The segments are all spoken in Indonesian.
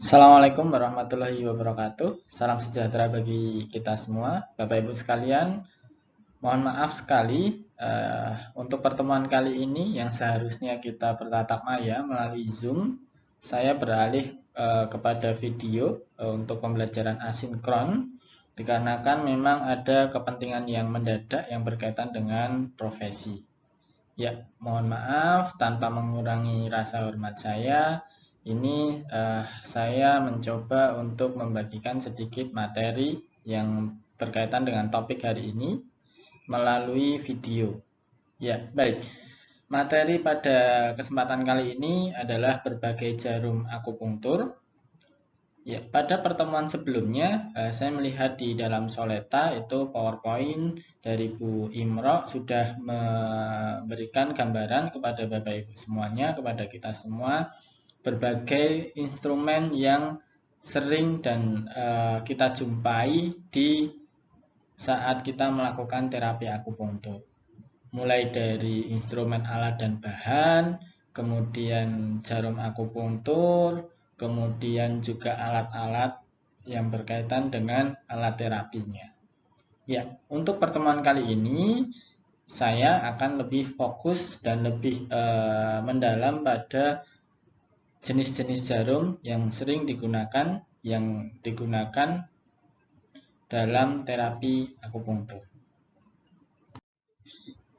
Assalamualaikum warahmatullahi wabarakatuh. Salam sejahtera bagi kita semua, Bapak Ibu sekalian. Mohon maaf sekali untuk pertemuan kali ini yang seharusnya kita bertatap maya melalui Zoom, saya beralih kepada video untuk pembelajaran asinkron dikarenakan memang ada kepentingan yang mendadak yang berkaitan dengan profesi. Ya, mohon maaf tanpa mengurangi rasa hormat saya. Ini saya mencoba untuk membagikan sedikit materi yang berkaitan dengan topik hari ini melalui video. Ya, baik. Materi pada kesempatan kali ini adalah berbagai jarum akupunktur. Ya, pada pertemuan sebelumnya saya melihat di dalam Soleta itu PowerPoint dari Bu Imro sudah memberikan gambaran kepada Bapak Ibu semuanya, kepada kita semua berbagai instrumen yang sering dan kita jumpai di saat kita melakukan terapi akupunktur. Mulai dari instrumen alat dan bahan, kemudian jarum akupunktur, kemudian juga alat-alat yang berkaitan dengan alat terapinya. Ya, untuk pertemuan kali ini saya akan lebih fokus dan lebih mendalam pada jenis-jenis jarum yang sering digunakan dalam terapi akupunktur.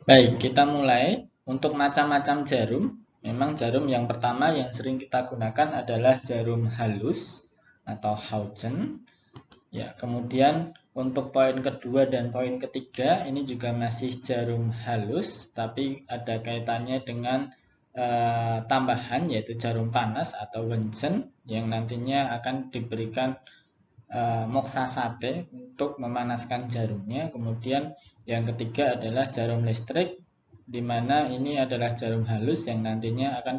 Baik, kita mulai. Untuk macam-macam jarum, memang jarum yang pertama yang sering kita gunakan adalah jarum halus atau Haugen. Ya, kemudian untuk poin kedua dan poin ketiga ini juga masih jarum halus, tapi ada kaitannya dengan tambahan yaitu jarum panas atau Wenchen yang nantinya akan diberikan moksa sate untuk memanaskan jarumnya. Kemudian yang ketiga adalah jarum listrik, di mana ini adalah jarum halus yang nantinya akan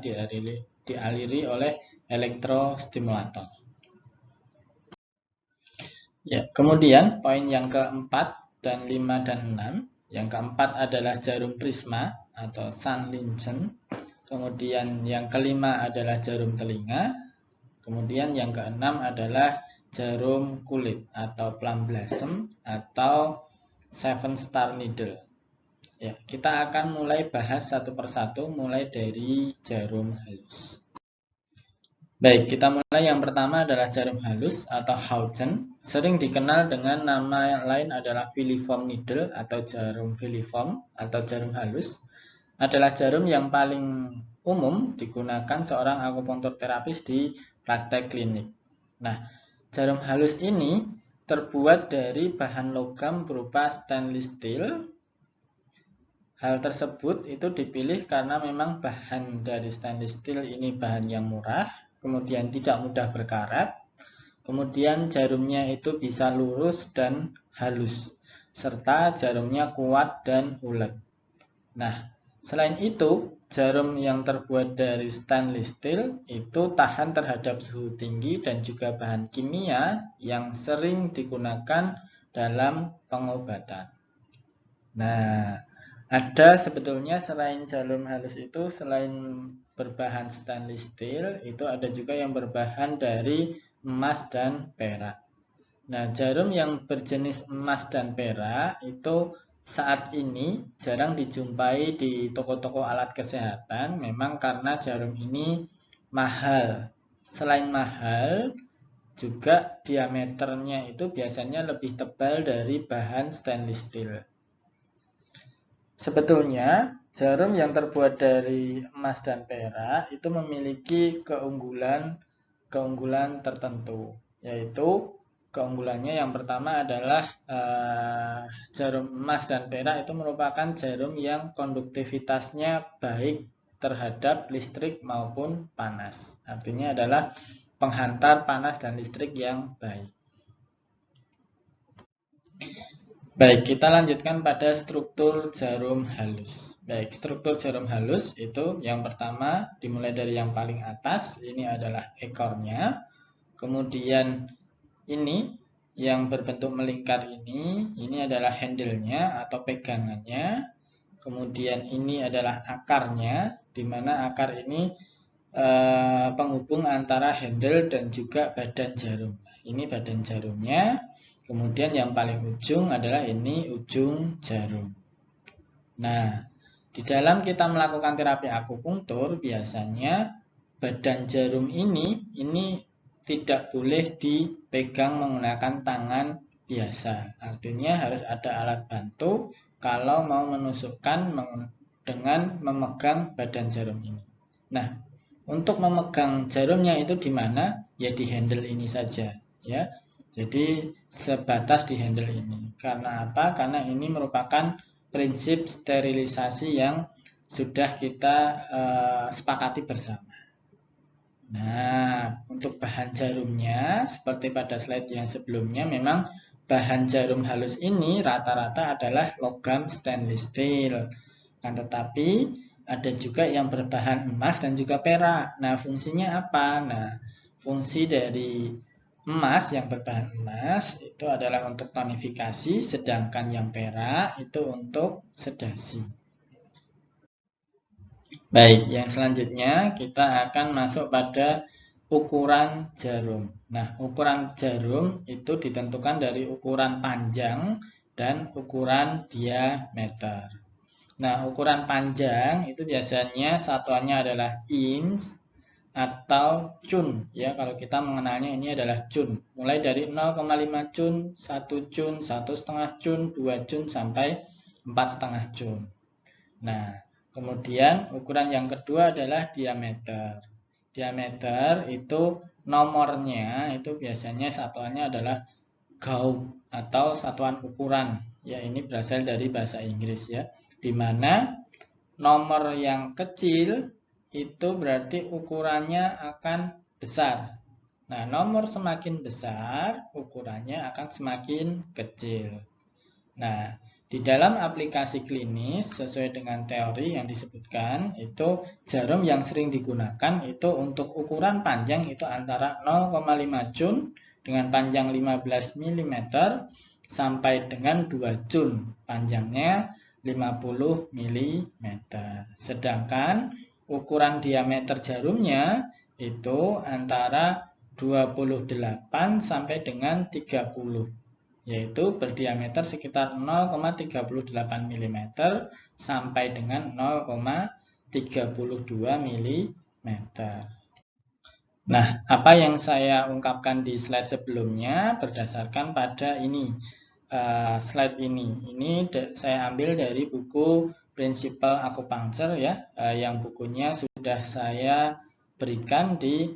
dialiri oleh elektrostimulator. Ya, kemudian poin yang keempat dan 5 dan 6. Yang keempat adalah jarum prisma atau Sunlinchen. Kemudian yang kelima adalah jarum telinga. Kemudian yang keenam adalah jarum kulit atau plum blossom atau seven star needle. Ya, kita akan mulai bahas satu persatu mulai dari jarum halus. Baik, kita mulai yang pertama adalah jarum halus atau Haugen. Sering dikenal dengan nama lain adalah filiform needle atau jarum filiform atau jarum halus. Adalah jarum yang paling umum digunakan seorang akupunktur terapis di praktek klinik. Nah, jarum halus ini terbuat dari bahan logam berupa stainless steel. Hal tersebut itu dipilih karena memang bahan dari stainless steel ini bahan yang murah, kemudian tidak mudah berkarat, kemudian jarumnya itu bisa lurus dan halus, serta jarumnya kuat dan ulet. Nah, selain itu, jarum yang terbuat dari stainless steel itu tahan terhadap suhu tinggi dan juga bahan kimia yang sering digunakan dalam pengobatan. Nah, ada sebetulnya selain jarum halus itu, selain berbahan stainless steel, itu ada juga yang berbahan dari emas dan perak. Nah, jarum yang berjenis emas dan perak itu saat ini jarang dijumpai di toko-toko alat kesehatan, memang karena jarum ini mahal. Selain mahal, juga diameternya itu biasanya lebih tebal dari bahan stainless steel. Sebetulnya, jarum yang terbuat dari emas dan perak itu memiliki keunggulan tertentu, yaitu keunggulannya yang pertama adalah jarum emas dan perak itu merupakan jarum yang konduktivitasnya baik terhadap listrik maupun panas. Artinya adalah penghantar panas dan listrik yang baik. Baik, kita lanjutkan pada struktur jarum halus. Baik, struktur jarum halus itu yang pertama dimulai dari yang paling atas, ini adalah ekornya. Kemudian ini yang berbentuk melingkar ini adalah handle-nya atau pegangannya. Kemudian ini adalah akarnya, di mana akar ini penghubung antara handle dan juga badan jarum. Ini badan jarumnya. Kemudian yang paling ujung adalah ini ujung jarum. Nah, di dalam kita melakukan terapi akupunktur, biasanya badan jarum ini tidak boleh dipegang menggunakan tangan biasa. Artinya harus ada alat bantu kalau mau menusukkan dengan memegang badan jarum ini. Nah, untuk memegang jarumnya itu di mana? Ya di handle ini saja, ya. Jadi sebatas di handle ini. Karena apa? Karena ini merupakan prinsip sterilisasi yang sudah kita sepakati bersama. Nah, untuk bahan jarumnya, seperti pada slide yang sebelumnya, memang bahan jarum halus ini rata-rata adalah logam stainless steel. Kan tetapi ada juga yang berbahan emas dan juga perak. Nah, fungsinya apa? Nah, fungsi dari emas yang berbahan emas itu adalah untuk tonifikasi, sedangkan yang perak itu untuk sedasi. Baik, yang selanjutnya kita akan masuk pada ukuran jarum. Nah, ukuran jarum itu ditentukan dari ukuran panjang dan ukuran diameter. Nah, ukuran panjang itu biasanya satuannya adalah inch atau cun. Ya, kalau kita mengenalnya ini adalah cun. Mulai dari 0,5 cun, 1 cun, 1,5 cun, 2 cun, sampai 4,5 cun. Nah, kemudian ukuran yang kedua adalah diameter. Diameter itu nomornya itu biasanya satuannya adalah gauge atau satuan ukuran. Ya, ini berasal dari bahasa Inggris ya. Di mana nomor yang kecil itu berarti ukurannya akan besar. Nah, nomor semakin besar, ukurannya akan semakin kecil. Nah, di dalam aplikasi klinis, sesuai dengan teori yang disebutkan, itu jarum yang sering digunakan itu untuk ukuran panjang itu antara 0,5 cun dengan panjang 15 mm sampai dengan 2 cun, panjangnya 50 mm. Sedangkan ukuran diameter jarumnya itu antara 28 sampai dengan 30, yaitu berdiameter sekitar 0,38 mm sampai dengan 0,32 mm. Nah, apa yang saya ungkapkan di slide sebelumnya berdasarkan pada ini, slide ini. Ini saya ambil dari buku Principle Acupuncture ya, yang bukunya sudah saya berikan di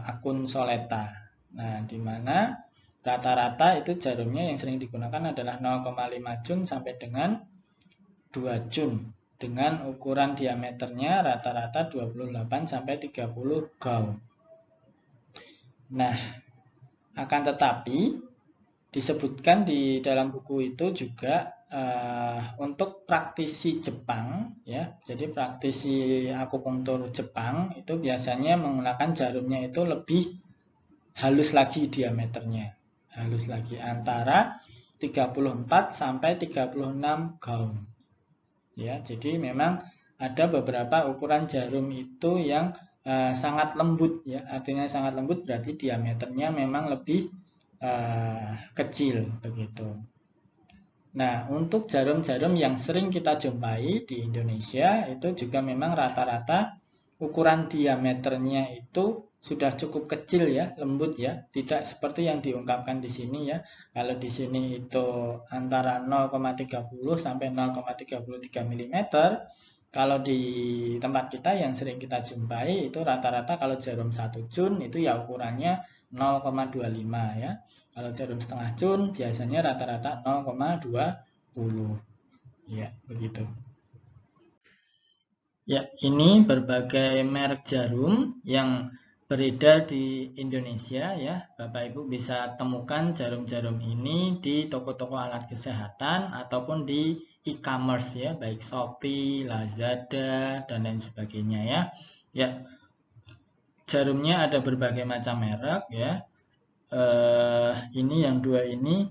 akun Soleta. Nah, di mana rata-rata itu jarumnya yang sering digunakan adalah 0,5 cun sampai dengan 2 cun. Dengan ukuran diameternya rata-rata 28 sampai 30 gauge. Nah, akan tetapi disebutkan di dalam buku itu juga untuk praktisi Jepang ya. Jadi praktisi akupunktur Jepang itu biasanya menggunakan jarumnya itu lebih halus lagi diameternya. Halus lagi antara 34 sampai 36 gauge. Ya, jadi memang ada beberapa ukuran jarum itu yang sangat lembut ya. Artinya sangat lembut berarti diameternya memang lebih kecil begitu. Nah, untuk jarum-jarum yang sering kita jumpai di Indonesia itu juga memang rata-rata ukuran diameternya itu sudah cukup kecil ya, lembut ya, tidak seperti yang diungkapkan di sini ya. Kalau di sini itu antara 0,30 sampai 0,33 mm. Kalau di tempat kita yang sering kita jumpai itu rata-rata kalau jarum 1 cun itu ya ukurannya 0,25 ya. Kalau jarum setengah cun biasanya rata-rata 0,20. Ya, begitu. Ya, ini berbagai merek jarum yang beredar di Indonesia ya. Bapak Ibu bisa temukan jarum-jarum ini di toko-toko alat kesehatan ataupun di e-commerce ya, baik Shopee, Lazada, dan lain sebagainya ya. Ya, jarumnya ada berbagai macam merek ya. Ini yang dua ini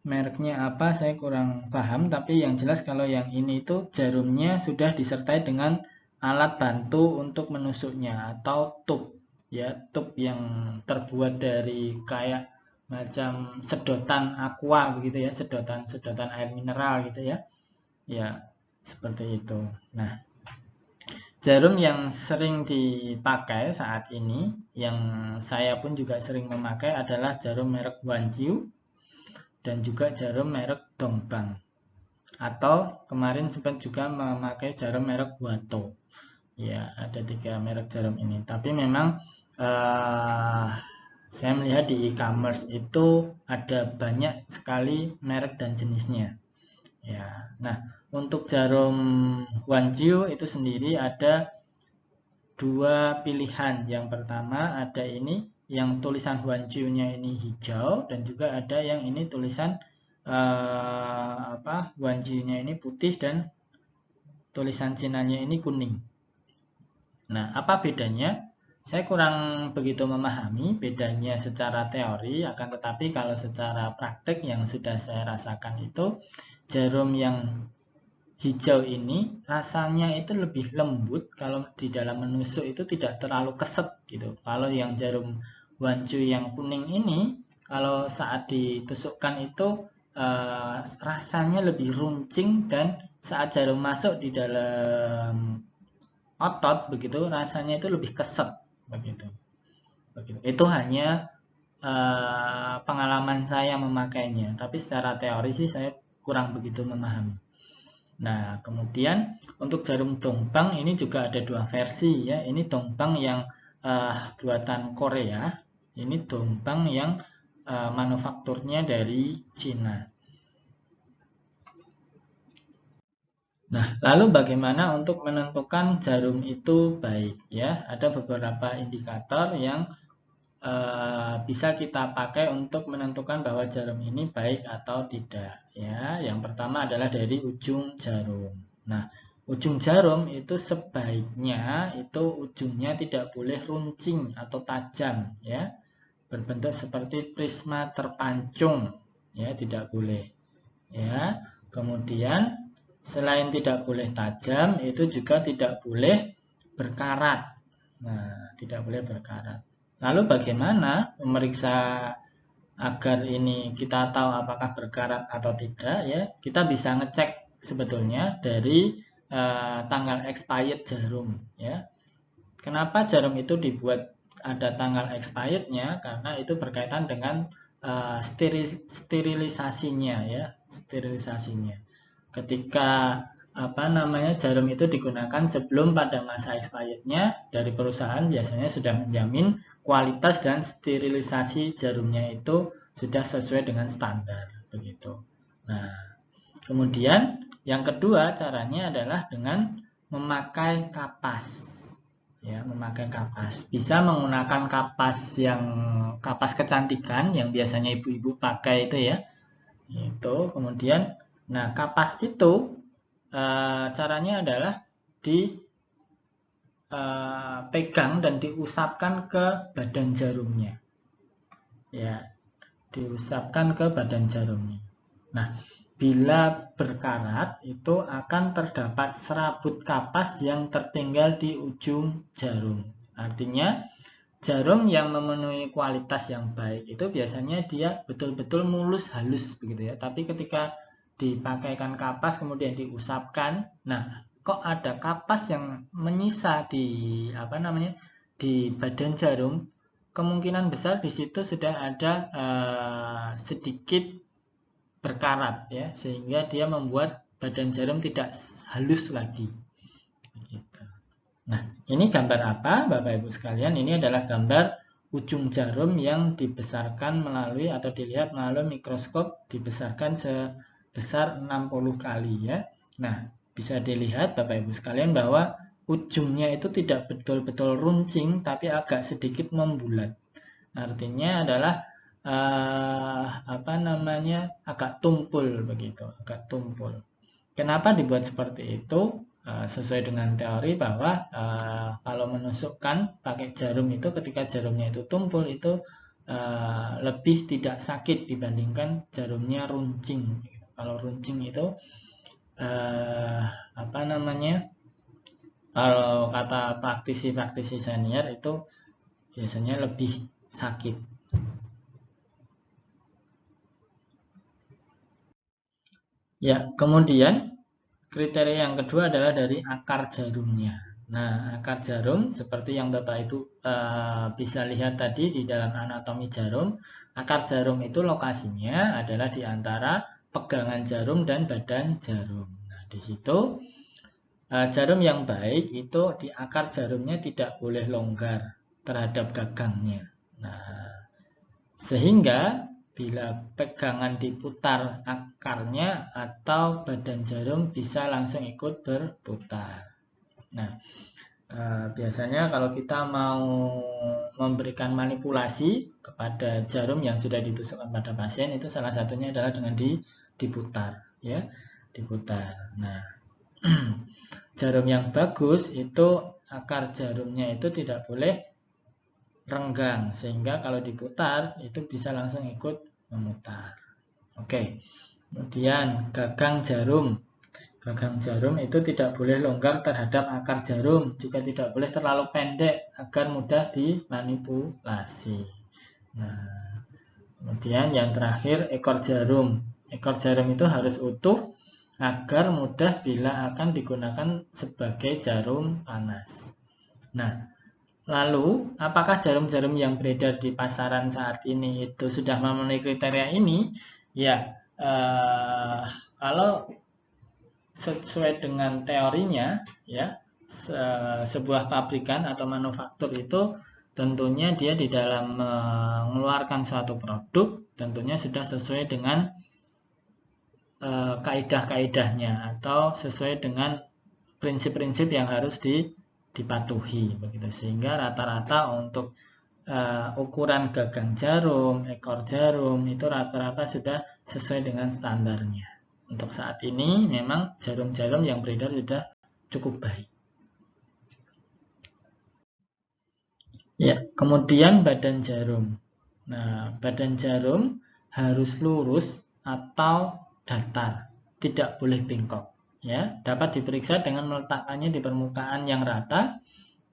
mereknya apa saya kurang paham, tapi yang jelas kalau yang ini itu jarumnya sudah disertai dengan alat bantu untuk menusuknya atau tube, ya, tube yang terbuat dari kayak macam sedotan aqua begitu ya, sedotan air mineral gitu ya. Ya, seperti itu. Nah, jarum yang sering dipakai saat ini, yang saya pun juga sering memakai adalah jarum merek Wanjiu dan juga jarum merek Dongbang. Atau kemarin sempat juga memakai jarum merek Wato. Ya, ada 3 merek jarum ini. Tapi memang saya melihat di e-commerce itu ada banyak sekali merek dan jenisnya. Ya, nah untuk jarum Wanjiu itu sendiri ada 2 pilihan. Yang pertama ada ini yang tulisan Wanjiu-nya ini hijau dan juga ada yang ini tulisan Wanjiu-nya ini putih dan tulisan Cina-nya ini kuning. Nah, apa bedanya? Saya kurang begitu memahami bedanya secara teori, akan tetapi kalau secara praktik yang sudah saya rasakan itu, jarum yang hijau ini rasanya itu lebih lembut, kalau di dalam menusuk itu tidak terlalu keset gitu. Kalau yang jarum Wanjiu yang kuning ini, kalau saat ditusukkan itu rasanya lebih runcing dan saat jarum masuk di dalam otot begitu rasanya itu lebih keset begitu. Itu hanya pengalaman saya memakainya, tapi secara teori sih saya kurang begitu memahami. Nah, kemudian untuk jarum Dongbang ini juga ada 2 versi ya. Ini Dongbang yang buatan Korea, ini Dongbang yang manufakturnya dari Cina. Nah, lalu bagaimana untuk menentukan jarum itu baik ya? Ada beberapa indikator yang bisa kita pakai untuk menentukan bahwa jarum ini baik atau tidak ya. Yang pertama adalah dari ujung jarum. Nah, ujung jarum itu sebaiknya itu ujungnya tidak boleh runcing atau tajam ya. Berbentuk seperti prisma terpancung ya, tidak boleh ya. Kemudian selain tidak boleh tajam, itu juga tidak boleh berkarat. Nah, tidak boleh berkarat. Lalu bagaimana memeriksa agar ini kita tahu apakah berkarat atau tidak ya? Kita bisa ngecek sebetulnya dari tanggal expired jarum ya. Kenapa jarum itu dibuat ada tanggal expirednya? Karena itu berkaitan dengan sterilisasinya ya, sterilisasinya. Ketika jarum itu digunakan sebelum pada masa expirednya, dari perusahaan biasanya sudah menjamin kualitas dan sterilisasi jarumnya itu sudah sesuai dengan standar begitu. Nah, kemudian yang kedua caranya adalah dengan memakai kapas. Ya, memakai kapas. Bisa menggunakan kapas kecantikan yang biasanya ibu-ibu pakai itu ya. Itu kemudian nah, kapas itu caranya adalah dipegang dan diusapkan ke badan jarumnya. Ya, diusapkan ke badan jarumnya. Nah, bila berkarat itu akan terdapat serabut kapas yang tertinggal di ujung jarum. Artinya jarum yang memenuhi kualitas yang baik itu biasanya dia betul-betul mulus halus begitu ya. Tapi ketika dipakaikan kapas kemudian diusapkan, nah kok ada kapas yang menyisa di di badan jarum, kemungkinan besar di situ sudah ada sedikit berkarat ya, sehingga dia membuat badan jarum tidak halus lagi. Begitu. Nah, ini gambar apa Bapak Ibu sekalian? Ini adalah gambar ujung jarum yang dibesarkan melalui atau dilihat melalui mikroskop, dibesarkan sebesar 60 kali ya. Nah, bisa dilihat Bapak Ibu sekalian bahwa ujungnya itu tidak betul-betul runcing tapi agak sedikit membulat. Artinya adalah agak tumpul begitu, agak tumpul. Kenapa dibuat seperti itu? Sesuai dengan teori bahwa kalau menusukkan pakai jarum itu ketika jarumnya itu tumpul itu lebih tidak sakit dibandingkan jarumnya runcing. Kalau runcing itu Kalau kata praktisi senior itu biasanya lebih sakit. Ya, kemudian kriteria yang kedua adalah dari akar jarumnya. Nah, akar jarum seperti yang Bapak Ibu bisa lihat tadi di dalam anatomi jarum, akar jarum itu lokasinya adalah di antara pegangan jarum dan badan jarum. Nah, di situ jarum yang baik itu di akar jarumnya tidak boleh longgar terhadap gagangnya. Nah, sehingga bila pegangan diputar akarnya atau badan jarum bisa langsung ikut berputar. Nah, biasanya kalau kita mau memberikan manipulasi kepada jarum yang sudah ditusukkan pada pasien itu salah satunya adalah dengan diputar, ya, diputar. Nah, jarum yang bagus itu akar jarumnya itu tidak boleh renggang sehingga kalau diputar itu bisa langsung ikut memutar. Oke. Kemudian gagang jarum. Gagang jarum itu tidak boleh longgar terhadap akar jarum, juga tidak boleh terlalu pendek agar mudah dimanipulasi. Nah, kemudian yang terakhir ekor jarum. Ekor jarum itu harus utuh agar mudah bila akan digunakan sebagai jarum panas. Nah, lalu, apakah jarum-jarum yang beredar di pasaran saat ini itu sudah memenuhi kriteria ini? Ya, kalau sesuai dengan teorinya, ya, sebuah pabrikan atau manufaktur itu tentunya dia di dalam mengeluarkan suatu produk, tentunya sudah sesuai dengan kaidah-kaidahnya atau sesuai dengan prinsip-prinsip yang harus dipatuhi begitu, sehingga rata-rata untuk ukuran gagang jarum, ekor jarum itu rata-rata sudah sesuai dengan standarnya. Untuk saat ini memang jarum-jarum yang beredar sudah cukup baik. Ya, kemudian badan jarum. Nah, badan jarum harus lurus atau datar, tidak boleh bengkok. Ya, dapat diperiksa dengan meletakkannya di permukaan yang rata.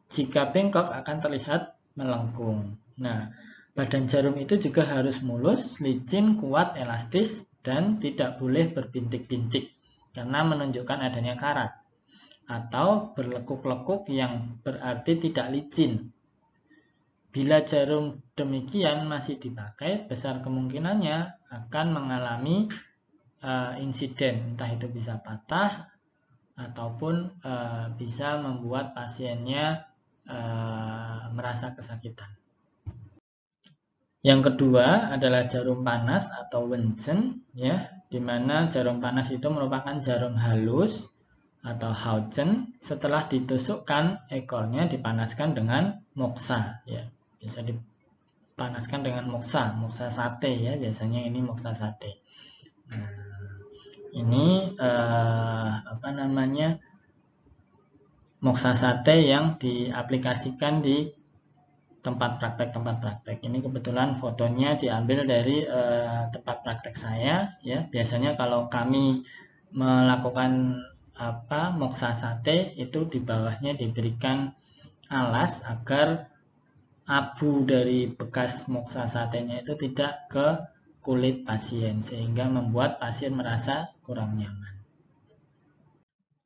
Jika bengkok akan terlihat melengkung. Nah, badan jarum itu juga harus mulus, licin, kuat, elastis, dan tidak boleh berbintik-bintik karena menunjukkan adanya karat. Atau berlekuk-lekuk yang berarti tidak licin. Bila jarum demikian masih dipakai, besar kemungkinannya akan mengalami insiden, entah itu bisa patah ataupun bisa membuat pasiennya merasa kesakitan. Yang kedua adalah jarum panas atau wensen, ya, di mana jarum panas itu merupakan jarum halus atau hautzen. Setelah ditusukkan, ekornya dipanaskan dengan moksa, ya, bisa dipanaskan dengan moksa sate, ya, biasanya ini moksa sate. Nah, ini moksa sate yang diaplikasikan di tempat praktek. Ini kebetulan fotonya diambil dari tempat praktek saya, ya. Biasanya kalau kami melakukan moksa sate itu di bawahnya diberikan alas agar abu dari bekas moksa satenya itu tidak ke kulit pasien sehingga membuat pasien merasa kurang nyaman.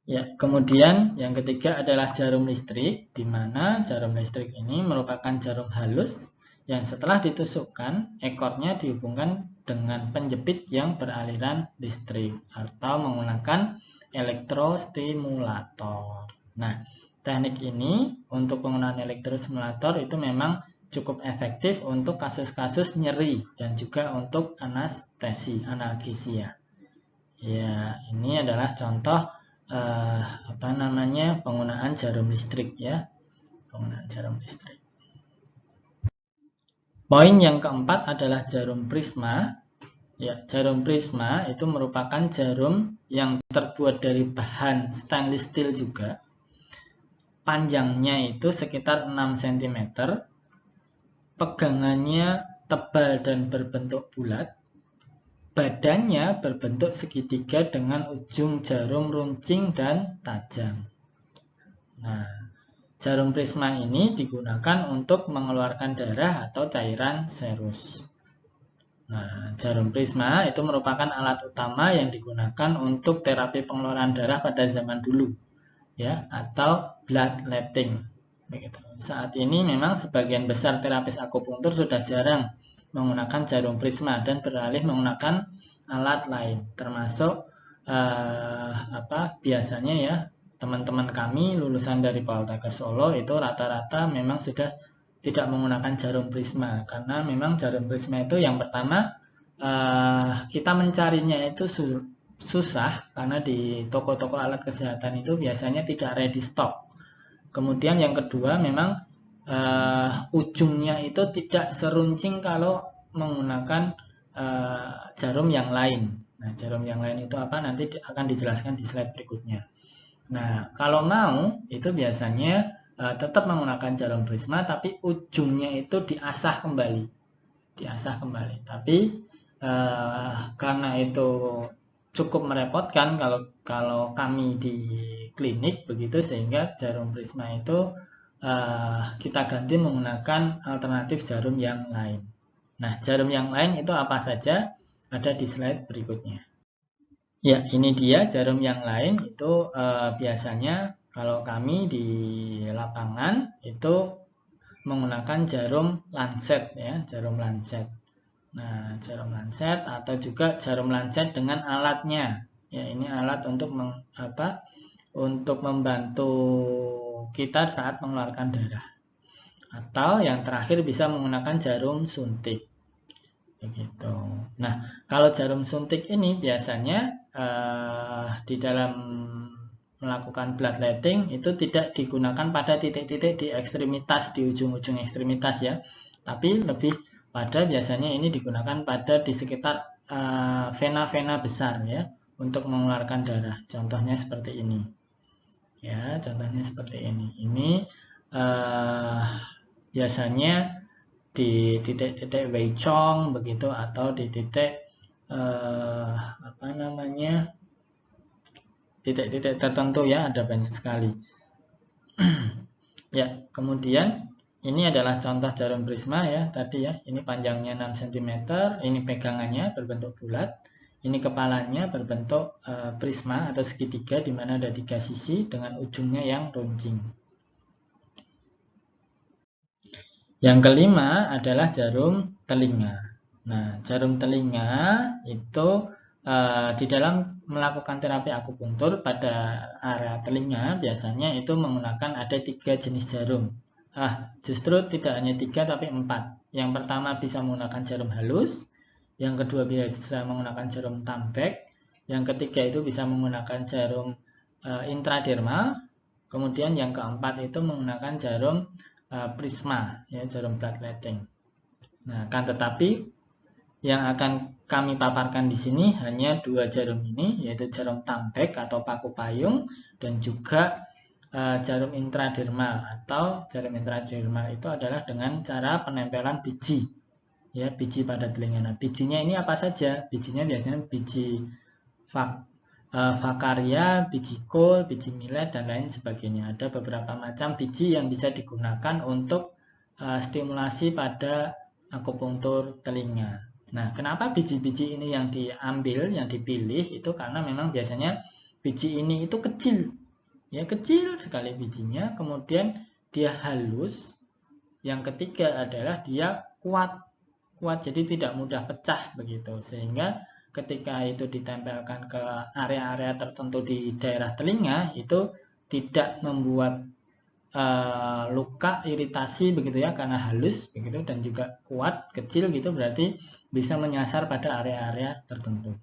Ya, kemudian yang ketiga adalah jarum listrik, di mana jarum listrik ini merupakan jarum halus yang setelah ditusukkan, ekornya dihubungkan dengan penjepit yang beraliran listrik atau menggunakan elektrostimulator. Nah, teknik ini untuk penggunaan elektrostimulator itu memang cukup efektif untuk kasus-kasus nyeri dan juga untuk anestesi, analgesia. Ya, ini adalah contoh penggunaan jarum listrik, ya, penggunaan jarum listrik. Poin yang keempat adalah jarum prisma. Ya, jarum prisma itu merupakan jarum yang terbuat dari bahan stainless steel juga. Panjangnya itu sekitar 6 cm. Pegangannya tebal dan berbentuk bulat. Badannya berbentuk segitiga dengan ujung jarum runcing dan tajam. Nah, jarum prisma ini digunakan untuk mengeluarkan darah atau cairan serus. Nah, jarum prisma itu merupakan alat utama yang digunakan untuk terapi pengeluaran darah pada zaman dulu, ya, atau bloodletting. Begitu. Saat ini memang sebagian besar terapis akupunktur sudah jarang menggunakan jarum prisma dan beralih menggunakan alat lain, termasuk biasanya ya teman-teman kami lulusan dari Poltekkes Solo itu rata-rata memang sudah tidak menggunakan jarum prisma, karena memang jarum prisma itu yang pertama kita mencarinya itu susah, karena di toko-toko alat kesehatan itu biasanya tidak ready stock. Kemudian yang kedua memang ujungnya itu tidak seruncing kalau menggunakan jarum yang lain. Nah, jarum yang lain itu apa? Nanti akan dijelaskan di slide berikutnya. Nah, kalau mau itu biasanya tetap menggunakan jarum prisma, tapi ujungnya itu diasah kembali. Tapi karena itu cukup merepotkan kalau kami di klinik begitu, sehingga jarum prisma itu kita ganti menggunakan alternatif jarum yang lain. Nah, jarum yang lain itu apa saja? Ada di slide berikutnya. Ya, ini dia jarum yang lain itu biasanya kalau kami di lapangan itu menggunakan jarum lancet ya, jarum lancet. Nah, jarum lancet atau juga jarum lancet dengan alatnya. Ya, ini alat untuk untuk membantu kita saat mengeluarkan darah. Atau yang terakhir bisa menggunakan jarum suntik. Begitu. Nah, kalau jarum suntik ini biasanya di dalam melakukan bloodletting itu tidak digunakan pada titik-titik di ekstremitas, di ujung-ujung ekstremitas ya, tapi lebih pada biasanya ini digunakan pada di sekitar vena-vena besar ya, untuk mengeluarkan darah. Contohnya seperti ini. Ya, contohnya seperti ini. Ini biasanya di titik-titik Wei Chong begitu, atau di titik titik-titik tertentu ya, ada banyak sekali. Ya, kemudian ini adalah contoh jarum prisma ya tadi ya. Ini panjangnya 6 cm, ini pegangannya berbentuk bulat, ini kepalanya berbentuk prisma atau segitiga di mana ada 3 sisi dengan ujungnya yang runcing. Yang kelima adalah jarum telinga. Nah, jarum telinga itu di dalam melakukan terapi akupunktur pada area telinga biasanya itu menggunakan ada 3 jenis jarum. Justru tidak hanya 3 tapi 4. Yang pertama bisa menggunakan jarum halus, yang kedua bisa menggunakan jarum tambek, yang ketiga itu bisa menggunakan jarum intradermal, kemudian yang keempat itu menggunakan jarum prisma ya, jarum bloodletting. Nah, kan tetapi yang akan kami paparkan di sini hanya 2 jarum ini, yaitu jarum tambek atau paku payung dan juga jarum intradermal. Atau jarum intradermal itu adalah dengan cara penempelan biji ya, biji pada telinga. Nah, bijinya ini apa saja? Bijinya biasanya biji Vakaria, biji kol, biji millet, dan lain sebagainya. Ada beberapa macam biji yang bisa digunakan untuk stimulasi pada akupunktur telinga. Nah, kenapa biji-biji ini yang diambil, yang dipilih itu karena memang biasanya biji ini itu kecil. Ya, kecil sekali bijinya, kemudian dia halus. Yang ketiga adalah dia kuat, jadi tidak mudah pecah begitu. Sehingga ketika itu ditempelkan ke area-area tertentu di daerah telinga itu tidak membuat luka, iritasi begitu ya, karena halus begitu dan juga kuat, kecil gitu, berarti bisa menyasar pada area-area tertentu.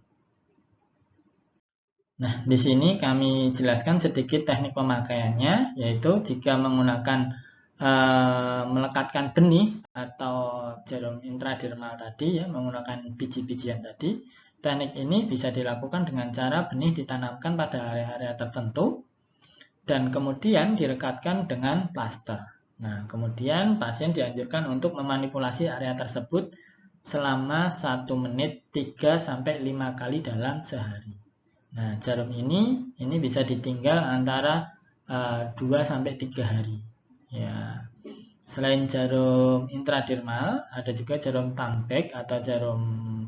Nah, di sini kami jelaskan sedikit teknik pemakaiannya, yaitu jika menggunakan melekatkan benih atau jarum intradermal tadi ya, menggunakan biji-bijian tadi. Teknik ini bisa dilakukan dengan cara benih ditanamkan pada area-area tertentu dan kemudian direkatkan dengan plaster. Nah, kemudian pasien dianjurkan untuk memanipulasi area tersebut selama 1 menit 3-5 kali dalam sehari. Nah, jarum ini bisa ditinggal antara 2-3 hari. Ya. Selain jarum intradermal, ada juga jarum thumbback atau jarum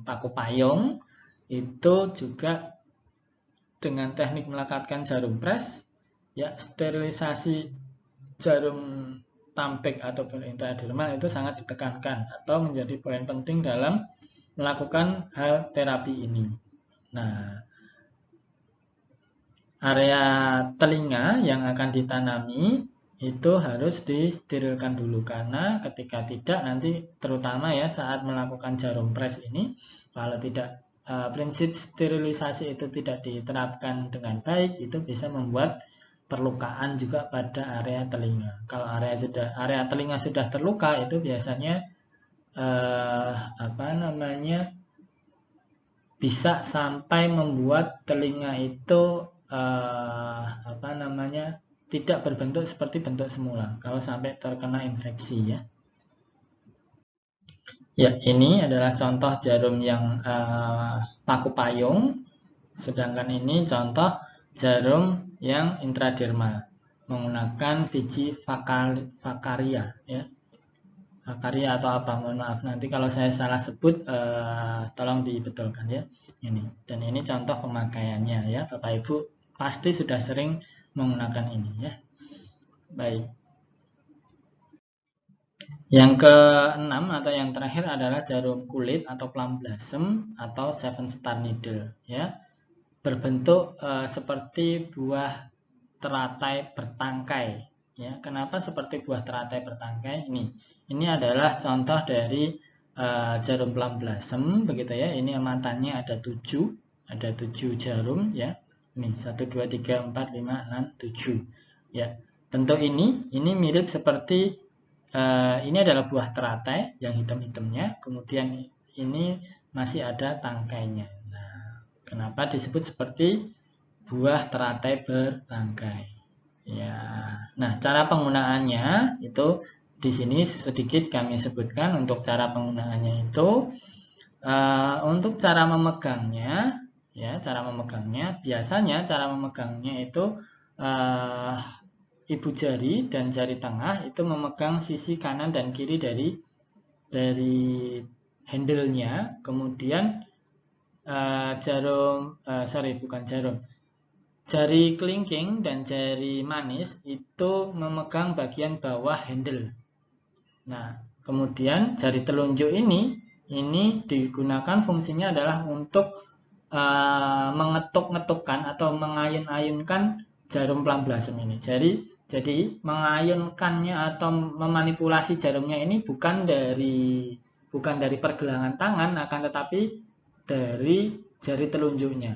paku payung. Itu juga dengan teknik melekatkan jarum pres, ya sterilisasi jarum thumbback ataupun intradermal itu sangat ditekankan atau menjadi poin penting dalam melakukan hal terapi ini. Nah, area telinga yang akan ditanami itu harus disterilkan dulu, karena ketika tidak nanti terutama ya saat melakukan jarum pres ini, kalau tidak prinsip sterilisasi itu tidak diterapkan dengan baik, itu bisa membuat perlukaan juga pada area telinga. Kalau area telinga sudah terluka, itu biasanya bisa sampai membuat telinga itu tidak berbentuk seperti bentuk semula kalau sampai terkena infeksi, ya. Ya, ini adalah contoh jarum yang paku payung, sedangkan ini contoh jarum yang intradermal menggunakan biji Vaccaria, ya. Vaccaria atau apa, mohon maaf nanti kalau saya salah sebut tolong dibetulkan, ya. Dan ini contoh pemakaiannya, ya. Bapak Ibu pasti sudah sering menggunakan ini, ya. Baik. Yang keenam atau yang terakhir adalah jarum kulit atau plum blossom atau seven star needle, ya. Berbentuk seperti buah teratai bertangkai, ya. Kenapa seperti buah teratai bertangkai? Ini adalah contoh dari jarum plum blossom, begitu ya. Ini amatannya ada 7 jarum, ya. Ini 1 2 3 4 5 6 7, ya. Bentuk ini mirip seperti ini adalah buah teratai yang hitam-hitamnya, kemudian ini masih ada tangkainya. Nah, kenapa disebut seperti buah teratai bertangkai? Ya. Nah, cara penggunaannya itu di sini sedikit kami sebutkan untuk cara penggunaannya itu. Untuk cara memegangnya, ya, biasanya cara memegangnya itu ibu jari dan jari tengah itu memegang sisi kanan dan kiri dari handle-nya, kemudian jari kelingking dan jari manis itu memegang bagian bawah handle. Nah, kemudian jari telunjuk ini digunakan fungsinya adalah untuk mengetuk-ngetukkan atau mengayun-ayunkan jarum plum blossom ini. Jadi mengayunkannya atau memanipulasi jarumnya ini bukan dari pergelangan tangan, akan tetapi dari jari telunjuknya.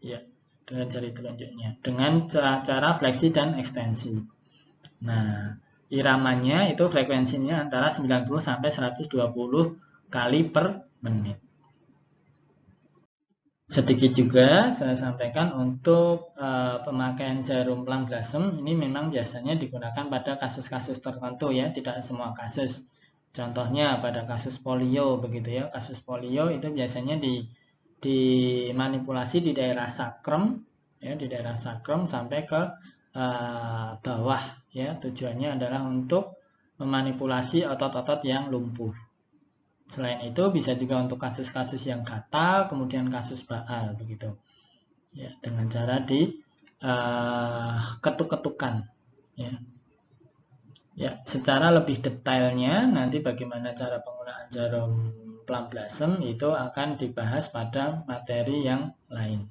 Ya, dengan jari telunjuknya dengan cara fleksi dan ekstensi. Nah, iramanya itu frekuensinya antara 90 sampai 120 kali per menit. Sedikit juga saya sampaikan untuk pemakaian jarum plum blossom ini memang biasanya digunakan pada kasus-kasus tertentu, ya, tidak semua kasus. Contohnya pada kasus polio, begitu ya. Kasus polio itu biasanya dimanipulasi di daerah sakrum, ya, di daerah sakrum sampai ke bawah, ya. Tujuannya adalah untuk memanipulasi otot-otot yang lumpuh. Selain itu bisa juga untuk kasus-kasus yang gatal, kemudian kasus baal, begitu. Ya, dengan cara di ketuk-ketukan, ya. Ya, secara lebih detailnya nanti bagaimana cara penggunaan jarum plum blossom itu akan dibahas pada materi yang lain.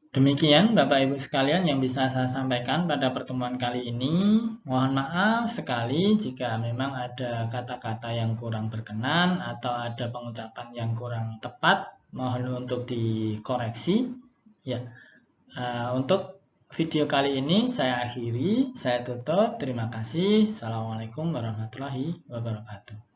Demikian Bapak Ibu sekalian yang bisa saya sampaikan pada pertemuan kali ini. Mohon maaf sekali jika memang ada kata-kata yang kurang berkenan atau ada pengucapan yang kurang tepat. Mohon untuk dikoreksi. Ya, untuk video kali ini saya akhiri, saya tutup. Terima kasih. Assalamualaikum warahmatullahi wabarakatuh.